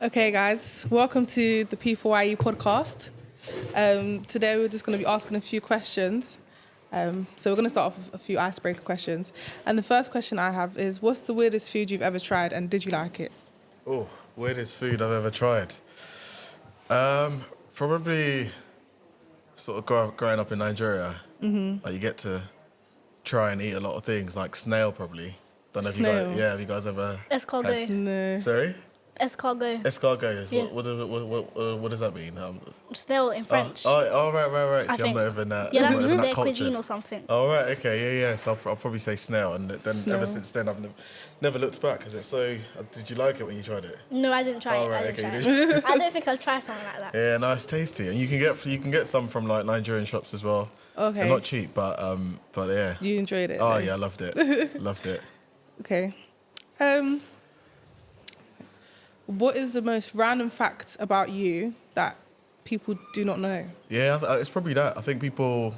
Okay, guys, welcome to the P4YE Podcast. Today we're just going to be asking a few questions. So we're going to start off with a few icebreaker questions. And the first question I have is, what's the weirdest food you've ever tried and did you like it? Oh, weirdest food I've ever tried. Probably sort of growing up in Nigeria. Mm-hmm. Like you get to try and eat a lot of things, like snail probably. Don't know if Snail? have you guys ever... Escargot. No. Sorry? Escargot. Escargot. Yeah. What does that mean? Snail in French. Right. I See, I'm think. not even that. Yeah, I'm that's not even their that cuisine cultured. or something. Oh, right, okay, yeah. So I'll probably say snail, and then Snail. ever since then I've never looked back because it's so. Did you like it when you tried it? No, I didn't try Oh, it. right, I didn't okay, try you it. I don't think I'll try something like that. Yeah, no, it's tasty, and you can get some from like Nigerian shops as well. Okay. They're not cheap, but yeah. You enjoyed it? Oh though? yeah, I loved it. Loved it. Okay. What is the most random fact about you that people do not know? Yeah, it's probably that. I think people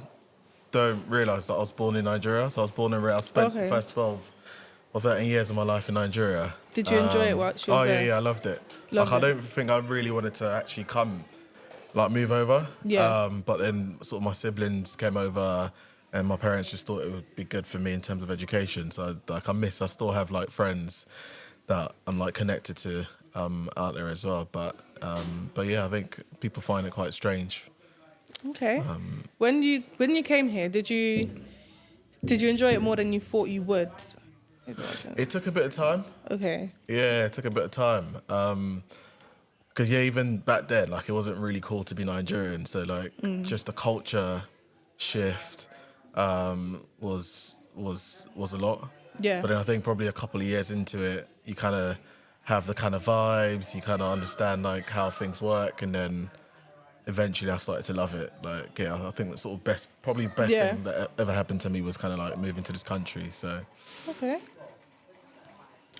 don't realise that I was born in Nigeria. So I was born in I spent the first 12 or 13 years of my life in Nigeria. Did you enjoy it whilst you were there? Yeah, I loved it. Loved I it. don't think I really wanted to actually move over. Yeah. But then sort of my siblings came over and my parents just thought it would be good for me in terms of education. So I still have like friends that I'm like connected to out there as well. But yeah, I think people find it quite strange. Okay. When you came here, did you enjoy it more than you thought you would? It took a bit of time. Okay. Yeah, it took a bit of time. Because even back then, like it wasn't really cool to be Nigerian. So like just the culture shift was a lot. Yeah. But then I think probably a couple of years into it, you kind of have the kind of vibes, you kind of understand like how things work, and then eventually I started to love it. Like, yeah, I think the sort of best Yeah. thing that ever happened to me was kind of like moving to this country. So Okay.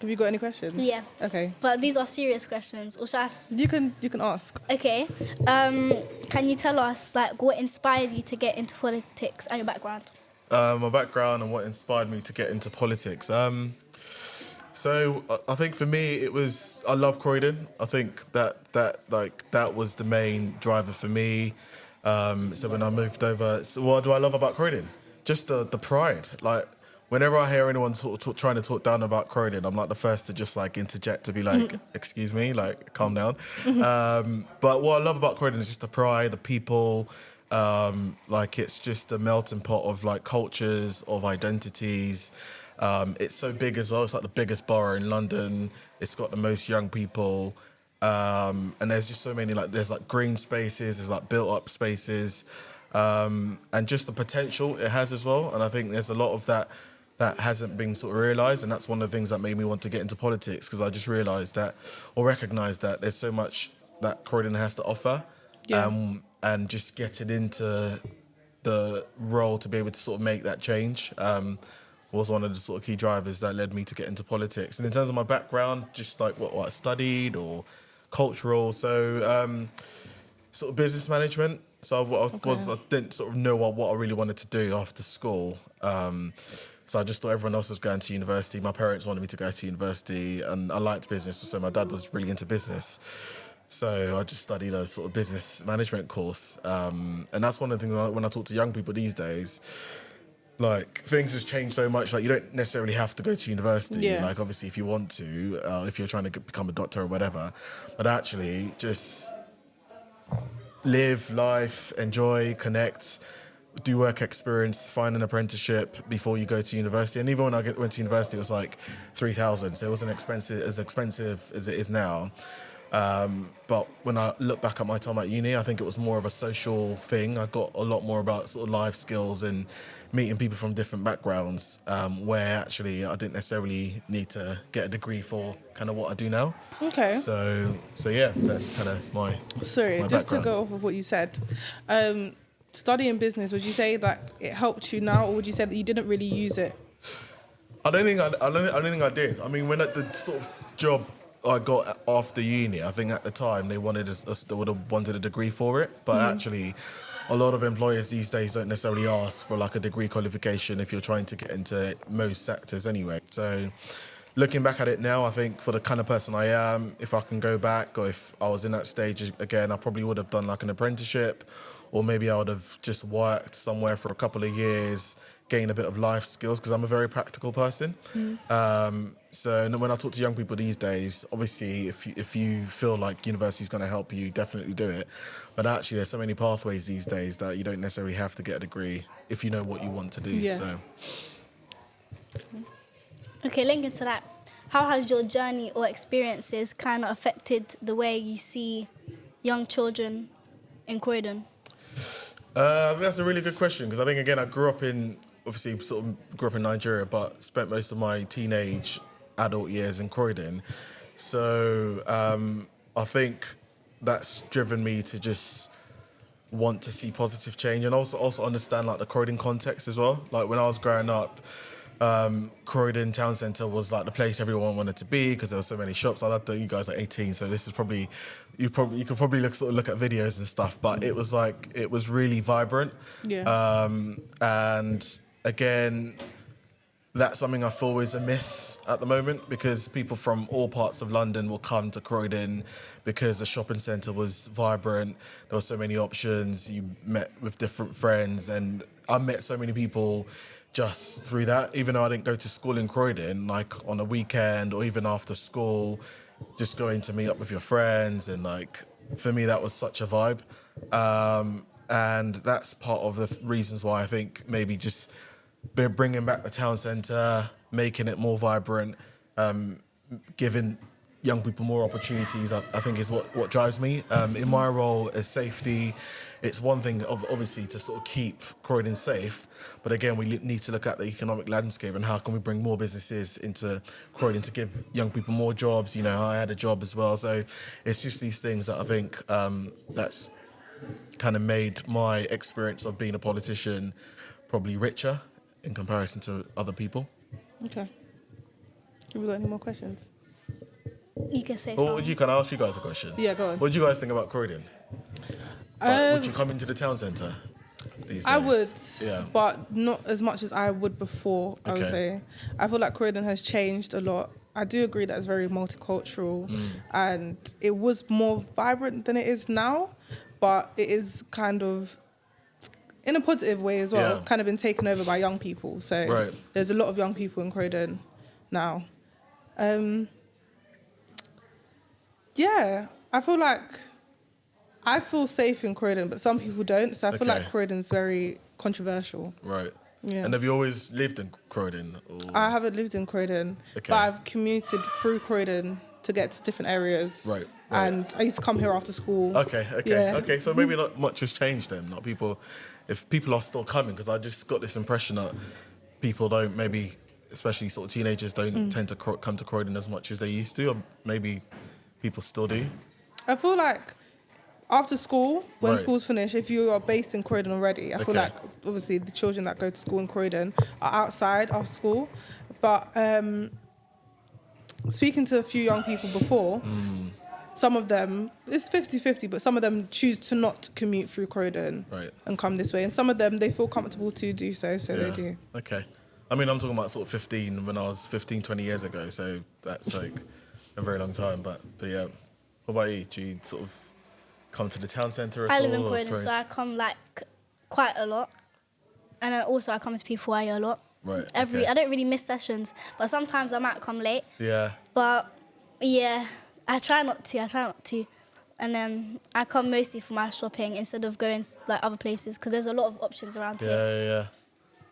Have you got any questions? Yeah. Okay. But these are serious questions. Or should I You can ask. Okay. Can you tell us like what inspired you to get into politics and your background? my background and what inspired me to get into politics. So I think for me I love Croydon. I think that was the main driver for me. So when I moved over, so what do I love about Croydon? Just the pride. Like whenever I hear anyone trying to talk down about Croydon, I'm like the first to just like interject to be like, excuse me, like calm down. But what I love about Croydon is just the pride, the people. Like it's just a melting pot of like cultures, of identities. It's so big as well. It's like the biggest borough in London. It's got the most young people. And there's just so many, like there's like green spaces, there's like built up spaces. And just the potential it has as well. And I think there's a lot of that hasn't been sort of realised. And that's one of the things that made me want to get into politics, because I just realised that, or recognised that there's so much that Croydon has to offer. Yeah. And just getting into the role to be able to sort of make that change was one of the sort of key drivers that led me to get into politics. And in terms of my background, just like what I studied or cultural, so sort of business management. So I didn't sort of know what I really wanted to do after school. So I just thought everyone else was going to university. My parents wanted me to go to university, and I liked business, so my dad was really into business. So I just studied a sort of business management course. And that's one of the things when I talk to young people these days, like things has changed so much. Like you don't necessarily have to go to university. Yeah. Like obviously if you want to, if you're trying to become a doctor or whatever, but actually just live life, enjoy, connect, do work experience, find an apprenticeship before you go to university. And even when I went to university, it was like 3,000. So it wasn't as expensive as it is now. But when I look back at my time at uni, I think it was more of a social thing. I got a lot more about sort of life skills and meeting people from different backgrounds, where actually I didn't necessarily need to get a degree for kind of what I do now. Okay. So yeah, that's kind of my Sorry, my just background. to go off of what you said. Studying business, would you say that it helped you now, or would you say that you didn't really use it? I don't think I did. I mean, when at the sort of job I got after uni, I think at the time they would have wanted a degree for it, but actually a lot of employers these days don't necessarily ask for like a degree qualification if you're trying to get into most sectors anyway. So looking back at it now, I think for the kind of person I am, if I can go back, or if I was in that stage again, I probably would have done like an apprenticeship, or maybe I would have just worked somewhere for a couple of years, gain a bit of life skills, because I'm a very practical person. So when I talk to young people these days, obviously if you feel like university is going to help you, definitely do it. But actually there's so many pathways these days that you don't necessarily have to get a degree if you know what you want to do. Yeah. So Okay, linking to that, how has your journey or experiences kind of affected the way you see young children in Croydon? I think that's a really good question, because I think, again, I grew up in Nigeria, but spent most of my teenage adult years in Croydon. So I think that's driven me to just want to see positive change, and also understand like the Croydon context as well. Like when I was growing up, Croydon Town Centre was like the place everyone wanted to be, because there were so many shops. I love that you guys are 18, so this is probably you could probably look at videos and stuff, but it was really vibrant. Yeah. And again, that's something I feel is a miss at the moment, because people from all parts of London will come to Croydon because the shopping centre was vibrant. There were so many options. You met with different friends, and I met so many people just through that. Even though I didn't go to school in Croydon, like on a weekend or even after school, just going to meet up with your friends, and like for me that was such a vibe. And that's part of the reasons why I think maybe just bringing back the town centre, making it more vibrant, giving young people more opportunities, I think is what drives me. In my role as safety, it's one thing obviously to sort of keep Croydon safe, but again, we need to look at the economic landscape and how can we bring more businesses into Croydon to give young people more jobs. You know, I had a job as well, so it's just these things that I think that's kind of made my experience of being a politician probably richer in comparison to other people. Okay. Have we got any more questions? You can say Or something. can I ask you guys a question? Yeah, go on. What do you guys think about Croydon? Would you come into the town centre these days? I would, Yeah. but not as much as I would before, I would Okay. say. I feel like Croydon has changed a lot. I do agree that it's very multicultural and it was more vibrant than it is now, but it is kind of, in a positive way as well, Yeah. kind of been taken over by young people. So Right. there's a lot of young people in Croydon now. Yeah, I feel safe in Croydon, but some people don't. So I feel Okay. like Croydon's very controversial. Right. Yeah. And have you always lived in Croydon? Or? I haven't lived in Croydon, Okay. but I've commuted through Croydon to get to different areas. Right. And I used to come here after school. Okay. Yeah. Okay. So maybe not much has changed then. Not people. If people are still coming, because I just got this impression that people don't, maybe especially sort of teenagers don't tend to come to Croydon as much as they used to, or maybe people still do. I feel like after school, when Right. school's finished, if you are based in Croydon already, I feel Okay. like obviously the children that go to school in Croydon are outside after school. But speaking to a few young people before, some of them, it's 50-50, but some of them choose to not commute through Croydon Right. and come this way. And some of them, they feel comfortable to do so, so they do. Okay. I mean, I'm talking about sort of 15, when I was 15, 20 years ago, so that's like a very long time. But yeah. What about you? Do you sort of come to the town centre at all? I live in or Croydon, so I come like quite a lot. And then also I come to P4YE a lot. Right. I okay. don't really miss sessions, but sometimes I might come late. Yeah. But yeah, I try not to. And then I come mostly for my shopping instead of going like other places, because there's a lot of options around here. Yeah.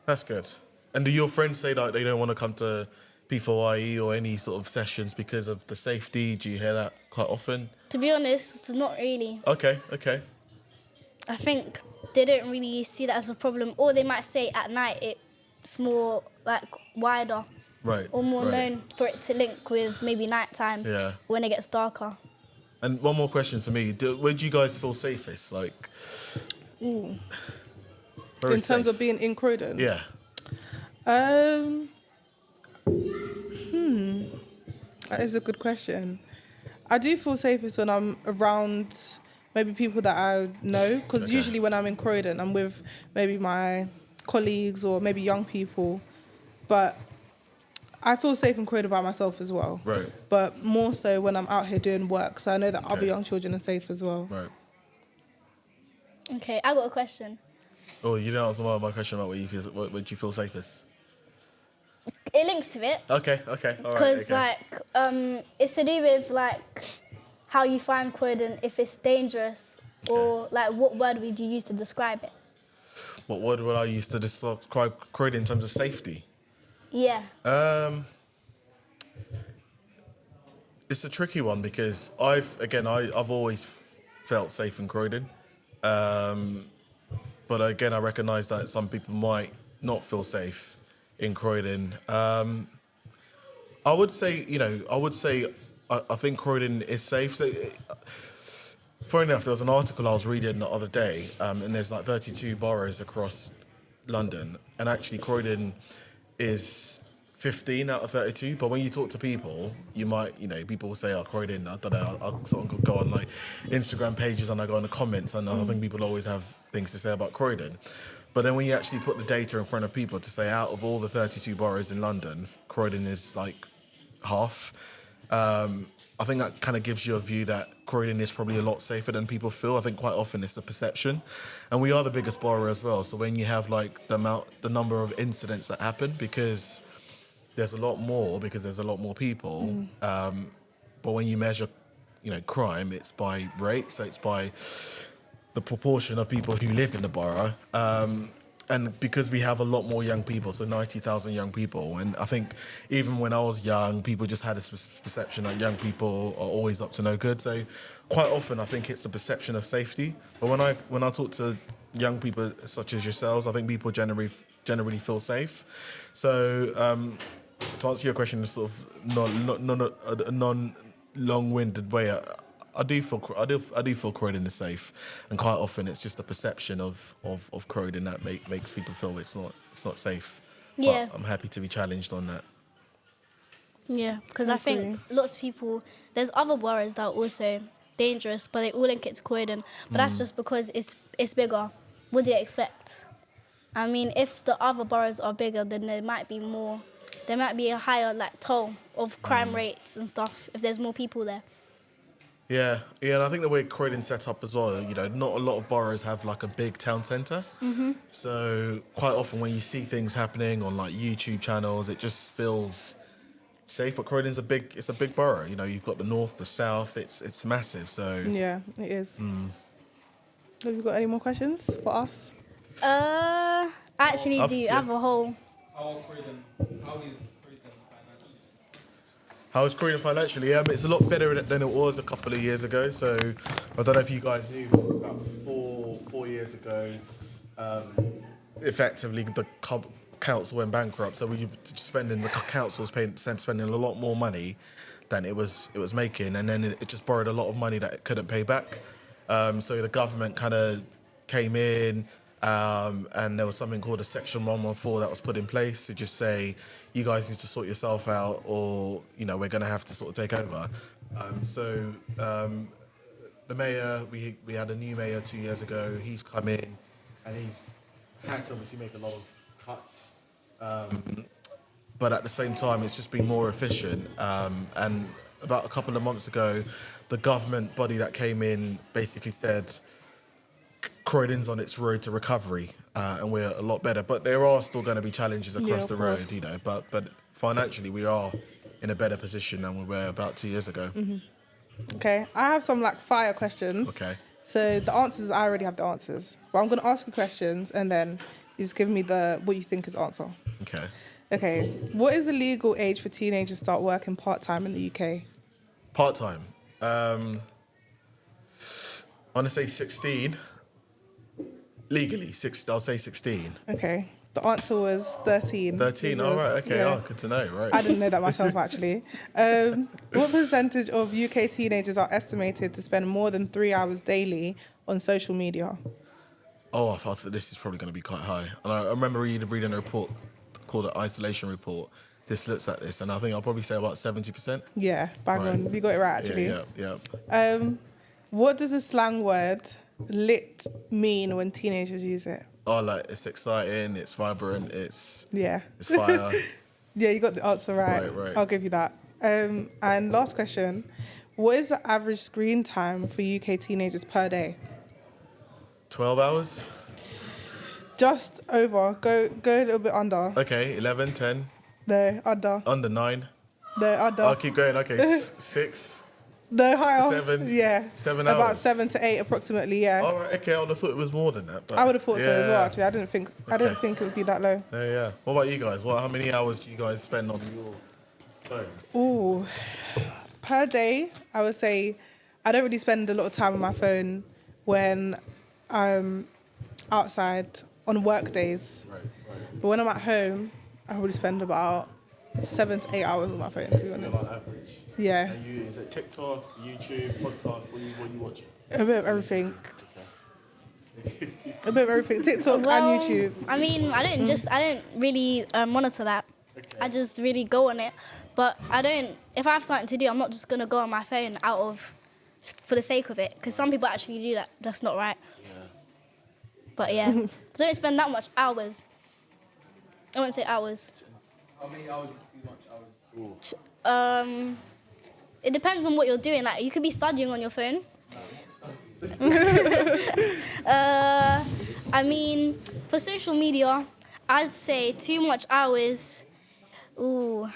That's good. And do your friends say that they don't want to come to P4YE or any sort of sessions because of the safety? Do you hear that quite often? To be honest, not really. Okay. I think they don't really see that as a problem. Or they might say at night it's more like wider Right. or more right. known for it to link with maybe nighttime Yeah. when it gets darker. And one more question for me. Where do you guys feel safest? Like, Ooh. very In terms safe? of being in Croydon? Yeah. That is a good question. I do feel safest when I'm around maybe people that I know, because Okay. usually when I'm in Croydon, I'm with maybe my colleagues or maybe young people. But I feel safe in Croydon by myself as well. Right. But more so when I'm out here doing work. So I know that other Okay. young children are safe as well. Right. Okay, I got a question. Oh, you didn't answer my question about what you feel safest. It links to it. Okay, all right. Because, Okay. it's to do with, how you find Croydon, if it's dangerous, or, what word would you use to describe it? What word would I use to describe Croydon in terms of safety? Yeah. It's a tricky one because I've always felt safe in Croydon. But again, I recognise that some people might not feel safe in Croydon. I would say, I think Croydon is safe. So, funny enough, there was an article I was reading the other day, and there's 32 boroughs across London, and actually Croydon is 15 out of 32. But when you talk to people, you might, people will say, "Oh, Croydon." I don't know. I'll sort of go on Instagram pages and I go on the comments, and I think people always have things to say about Croydon. But then when you actually put the data in front of people to say, out of all the 32 boroughs in London, Croydon is half. I think that kind of gives you a view that Croydon is probably a lot safer than people feel. I think quite often it's the perception, and we are the biggest borough as well. So when you have the number of incidents that happen, because there's a lot more people. But when you measure, crime, it's by rate. So it's by the proportion of people who lived in the borough. And because we have a lot more young people, so 90,000 young people, and I think even when I was young, people just had this perception that young people are always up to no good. So quite often, I think it's the perception of safety. But when I talk to young people such as yourselves, I think people generally feel safe. So to answer your question in a sort of non-long-winded way, I do feel Croydon is safe, and quite often it's just a perception of Croydon that makes people feel it's not safe. Yeah. But I'm happy to be challenged on that. Yeah, because I think lots of people, there's other boroughs that are also dangerous, but they all link it to Croydon. But that's just because it's bigger. What do you expect? I mean, if the other boroughs are bigger, then there might be a higher toll of crime rates and stuff if there's more people there. Yeah, and I think the way Croydon's set up as well, not a lot of boroughs have a big town centre. Mm-hmm. So quite often when you see things happening on YouTube channels, it just feels safe. But Croydon's a big borough. You've got the north, the south. It's massive. So Yeah, it is. Have you got any more questions for us? I actually do. I have a whole. How is Croydon financially? How is Croydon financially? Yeah, but it's a lot better than it was a couple of years ago. So I don't know if you guys knew, about 4 years ago, effectively the council went bankrupt. So the council was spending a lot more money than it was making, and then it just borrowed a lot of money that it couldn't pay back. So the government kind of came in. And there was something called a Section 114 that was put in place to just say, you guys need to sort yourself out, or we're going to have to sort of take over. The mayor, we had a new mayor 2 years ago. He's come in and he's had to obviously make a lot of cuts, but at the same time, it's just been more efficient. And about a couple of months ago, the government body that came in basically said, Croydon's on its road to recovery, and we're a lot better. But there are still going to be challenges across the road, But financially, we are in a better position than we were about 2 years ago. Mm-hmm. Okay, I have some fire questions. Okay. So the answers, I already have the answers, but I'm going to ask you questions, and then you just give me what you think is the answer. Okay. Okay. What is the legal age for teenagers to start working part-time in the UK? Part-time. I want to say 16. Legally, I'll say 16. Okay. The answer was 13. 13, all right, okay. Yeah. Oh, good to know, right. I didn't know that myself, actually. What percentage of UK teenagers are estimated to spend more than 3 hours daily on social media? Oh, I thought that this is probably going to be quite high. And I remember reading a report called the Isolation Report. This looks at this, and I think I'll probably say about 70%. Yeah, bang on. You got it right, actually. Yeah. What does the slang word lit mean when teenagers use it? Oh, it's exciting, it's vibrant, it's Yeah. fire. Yeah, you got the answer right. Right. I'll give you that. And last question. What is the average screen time for UK teenagers per day? 12 hours? Just over. Go a little bit under. Okay, 11, 10, No, under. under 9. No, under. I'll keep going. Okay, 6, No, higher. 7. Yeah. 7 About hours. 7 to 8 approximately, yeah. All right, okay, I would have thought it was more than that. But I would have thought so as well, yeah. actually. I didn't think it would be that low. Yeah. What about you guys? How many hours do you guys spend on your phones? Ooh. Per day, I would say I don't really spend a lot of time on my phone when I'm outside on work days. Right. But when I'm at home, I probably spend about 7 to 8 hours on my phone, to be So you're honest. like average. Yeah, And is it TikTok, YouTube, podcast? What are you watching? a bit of everything. A bit of everything. TikTok Well, and YouTube. I mean, I don't really monitor that. Okay. I just really go on it. But if I have something to do, I'm not just going to go on my phone for the sake of it. Because some people actually do that. That's not right. Yeah. But yeah, so don't spend that much hours. I wouldn't say hours. How many hours is too much hours? It depends on what you're doing. Like, you could be studying on your phone. I mean, for social media, I'd say too much hours. Ooh,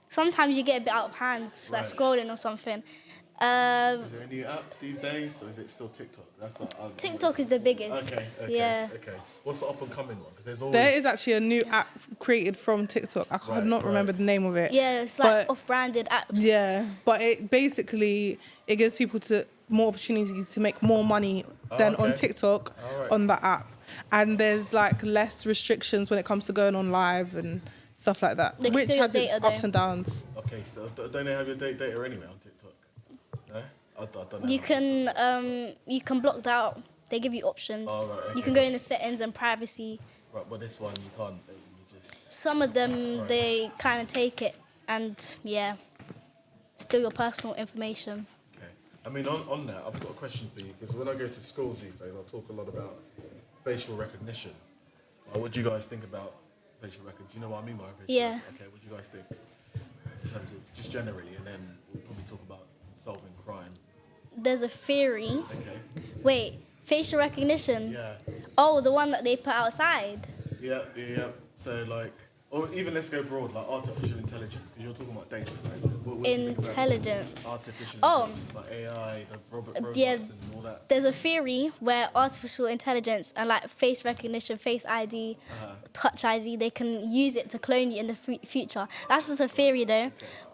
sometimes you get a bit out of hands, like Right. scrolling or something. Is there a new app these days, or is it still TikTok? TikTok is the biggest. Okay. Yeah. Okay. What's the up and coming one? Because there's always. There is actually a new app created from TikTok. I cannot remember the name of it. Yeah, it's like But- off-branded apps. Yeah, but it gives people more opportunities to make more money than on okay. TikTok Alright. on that app, and there's like less restrictions when it comes to going on live and stuff like that, Like, which still has its data, ups though. and downs. Okay, so don't they have your data anyway on TikTok? No, I don't know. You can block that out. They give you options. Oh, right, okay. You can go in the settings and privacy. Right, but this one you can't. You just. Some of them, Right. they kind of take it and, yeah, still your personal information. Okay. I mean, on that, I've got a question for you because when I go to schools these days, I talk a lot about facial recognition. What do you guys think about facial recognition? Do you know what I mean by facial? Yeah. Okay. What do you guys think in terms of just generally, and then we'll probably talk about solving crime. There's a theory. Okay. Wait, facial recognition? Yeah. Oh, the one that they put outside? Yeah. So like, or even let's go broad, like artificial intelligence, because you're talking about data, right? What do you think about Intelligence. artificial Oh. intelligence, like AI, the robots yeah. and all that. There's a theory where artificial intelligence and like face recognition, face ID, touch ID, they can use it to clone you in the future. That's just a theory though,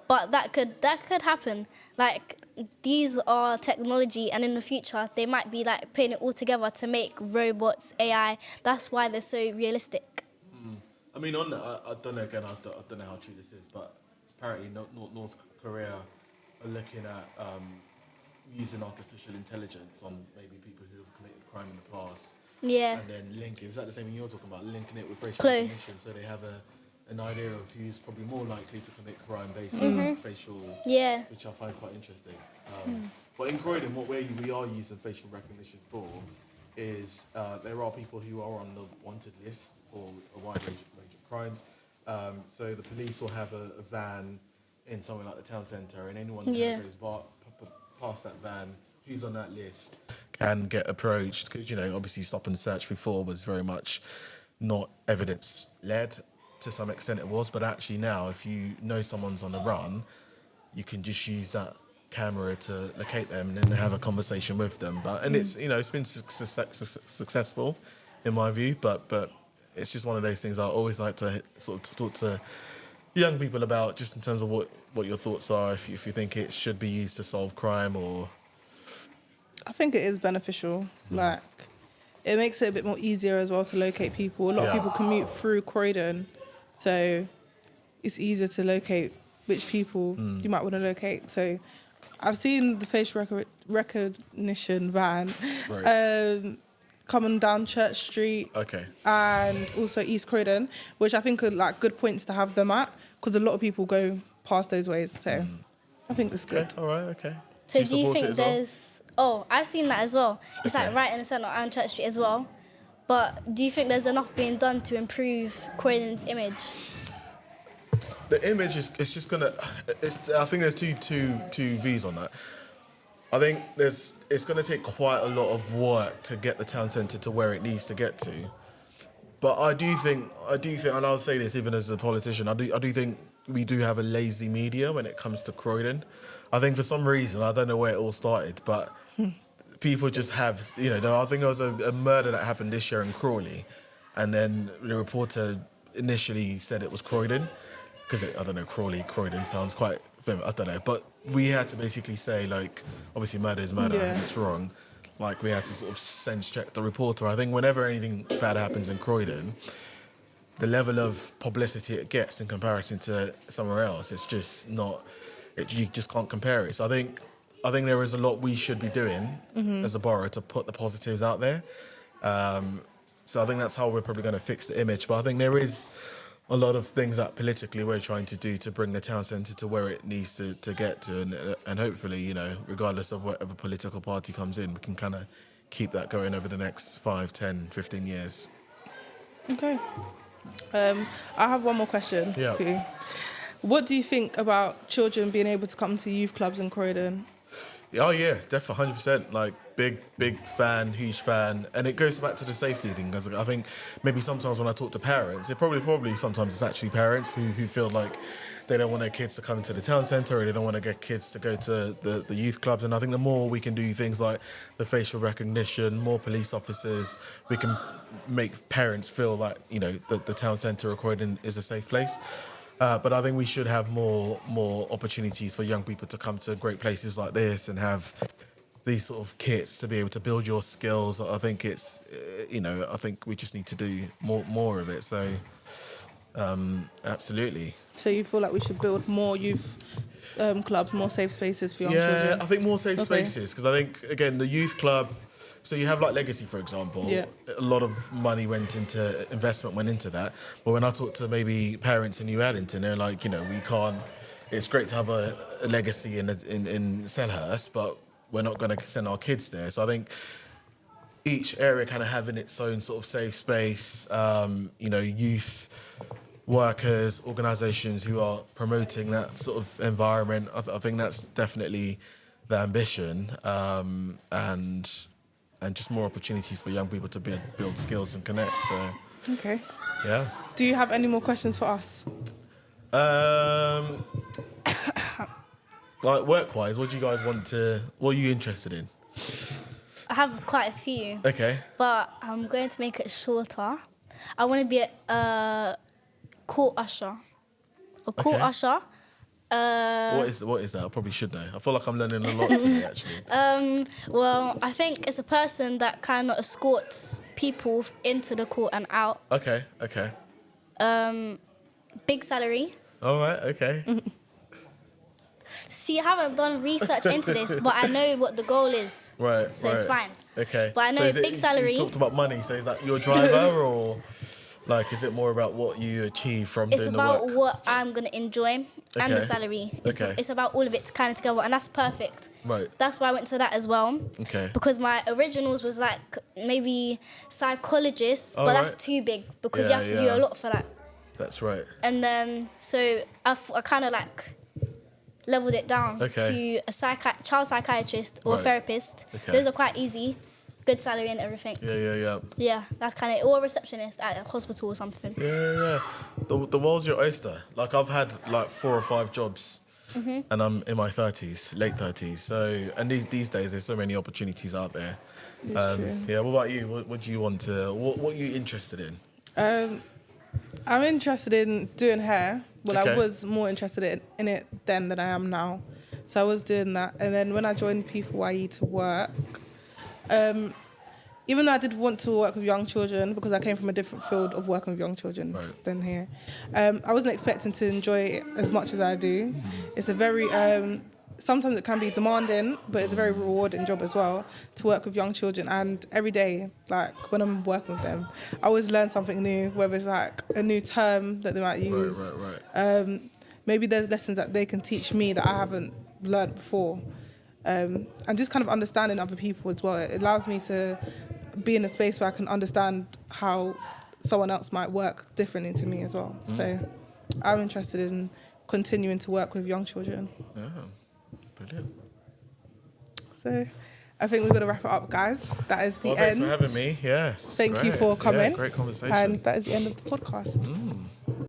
but that could happen. Like, these are technology, and in the future they might be like putting it all together to make robots, AI. That's why they're so realistic. I mean, on that, I don't know. Again, I don't know how true this is, but apparently, North Korea are looking at using artificial intelligence on maybe people who have committed crime in the past, Yeah. and then linking. Is that the same thing you're talking about? Linking it with facial Close. recognition, so they have an idea of who's probably more likely to commit crime based on facial. Yeah. Which I find quite interesting. But in Croydon, what we are using facial recognition for is there are people who are on the wanted list for a wide range of crimes. So the police will have a van in somewhere like the town centre, and anyone that Yeah. goes past that van who's on that list can get approached. Because, obviously stop and search before was very much not evidence-led. To some extent it was, but actually now if you know someone's on the run, you can just use that camera to locate them and then have a conversation with them. And it's it's been successful in my view, but it's just one of those things I always like to sort of talk to young people about, just in terms of what your thoughts are, if you think it should be used to solve crime or. I think it is beneficial. Like, it makes it a bit more easier as well to locate people. A lot of people commute through Croydon, so it's easier to locate which people you might want to locate. So I've seen the facial recognition van coming down Church Street and also East Croydon, which I think are like good points to have them at, because a lot of people go past those ways. So I think it's good. Okay, all right, okay. So do you support it think as well? there's... Oh, I've seen that as well. It's Okay. like right in the centre and Church Street as well. But do you think there's enough being done to improve Croydon's image? The image is it's just gonna. I think there's two views on that. I think it's gonna take quite a lot of work to get the town centre to where it needs to get to. But I do think, and I'll say this even as a politician, I do think we do have a lazy media when it comes to Croydon. I think for some reason, I don't know where it all started, but people just have, I think there was a murder that happened this year in Crawley, and then the reporter initially said it was Croydon, because I don't know, Croydon sounds quite, I don't know, but we had to basically say, like, obviously murder is murder and it's wrong. Like, we had to sort of sense check the reporter. I think whenever anything bad happens in Croydon, the level of publicity it gets in comparison to somewhere else, it's just not, you just can't compare it. So I think there is a lot we should be doing as a borough to put the positives out there. So I think that's how we're probably going to fix the image. But I think there is a lot of things that politically we're trying to do to bring the town centre to where it needs to get to. And hopefully, regardless of whatever political party comes in, we can kind of keep that going over the next 5, 10, 15 years. Okay. I have one more question for you. What do you think about children being able to come to youth clubs in Croydon? Oh yeah, definitely 100%. Like big fan, huge fan, and it goes back to the safety thing. Because I think maybe sometimes when I talk to parents, probably sometimes it's actually parents who feel like they don't want their kids to come to the town centre, or they don't want to get kids to go to the youth clubs. And I think the more we can do things like the facial recognition, more police officers, we can make parents feel like the town centre of Croydon is a safe place. But I think we should have more opportunities for young people to come to great places like this and have these sort of kits to be able to build your skills. I think it's, I think we just need to do more of it. So, absolutely. So you feel like we should build more youth clubs, more safe spaces for young children? Yeah, I think more safe spaces, because I think, again, the youth club. So you have like Legacy, for example. Yeah. A lot of money investment went into that. But when I talk to maybe parents in New Addington, they're like, we can't. It's great to have a Legacy in Selhurst, but we're not going to send our kids there. So I think each area kind of having its own sort of safe space. Youth workers, organisations who are promoting that sort of environment. I think that's definitely the ambition, and just more opportunities for young people to build skills and connect. So, okay. Yeah. Do you have any more questions for us? Like work-wise, what are you interested in? I have quite a few. Okay. But I'm going to make it shorter. I want to be a court usher. A court usher. What is that? I probably should know. I feel like I'm learning a lot today, actually. Well, I think it's a person that kind of escorts people into the court and out. Okay. Big salary. All right, okay. See, I haven't done research into this, but I know what the goal is. Right, so it's fine. Okay. But I know big salary. You talked about money, so is that your driver, or like is it more about what you achieve from doing the work? It's about what I'm going to enjoy and the salary. It's about all of it kind of together, and that's perfect. Right. That's why I went to that as well. Okay. Because my originals was like maybe psychologist, but that's too big because you have to do a lot for that. That's right. And then, so I kind of like leveled it down to a child psychiatrist or a therapist. Okay. Those are quite easy, good salary and everything. Yeah. Yeah, that's kind of, or a receptionist at a hospital or something. Yeah. The world's your oyster. Like I've had like 4 or 5 jobs, and I'm in my 30s, late 30s. So, and these days there's so many opportunities out there. True. Yeah. What about you? What do you want to? What are you interested in? I'm interested in doing hair. Well, I was more interested in it then than I am now. So I was doing that. And then when I joined P4YE to work, even though I did want to work with young children, because I came from a different field of working with young children than here, I wasn't expecting to enjoy it as much as I do. It's a very... sometimes it can be demanding, but it's a very rewarding job as well to work with young children. And every day, like when I'm working with them, I always learn something new, whether it's like a new term that they might use. Right. Maybe there's lessons that they can teach me that I haven't learned before. And just kind of understanding other people as well. It allows me to be in a space where I can understand how someone else might work differently to me as well. So, I'm interested in continuing to work with young children. Yeah, brilliant. So I think we're going to wrap it up, guys. That is the end. Thanks for having me. Yes. Thank you great. for coming. Yeah, great conversation. And that is the end of the podcast.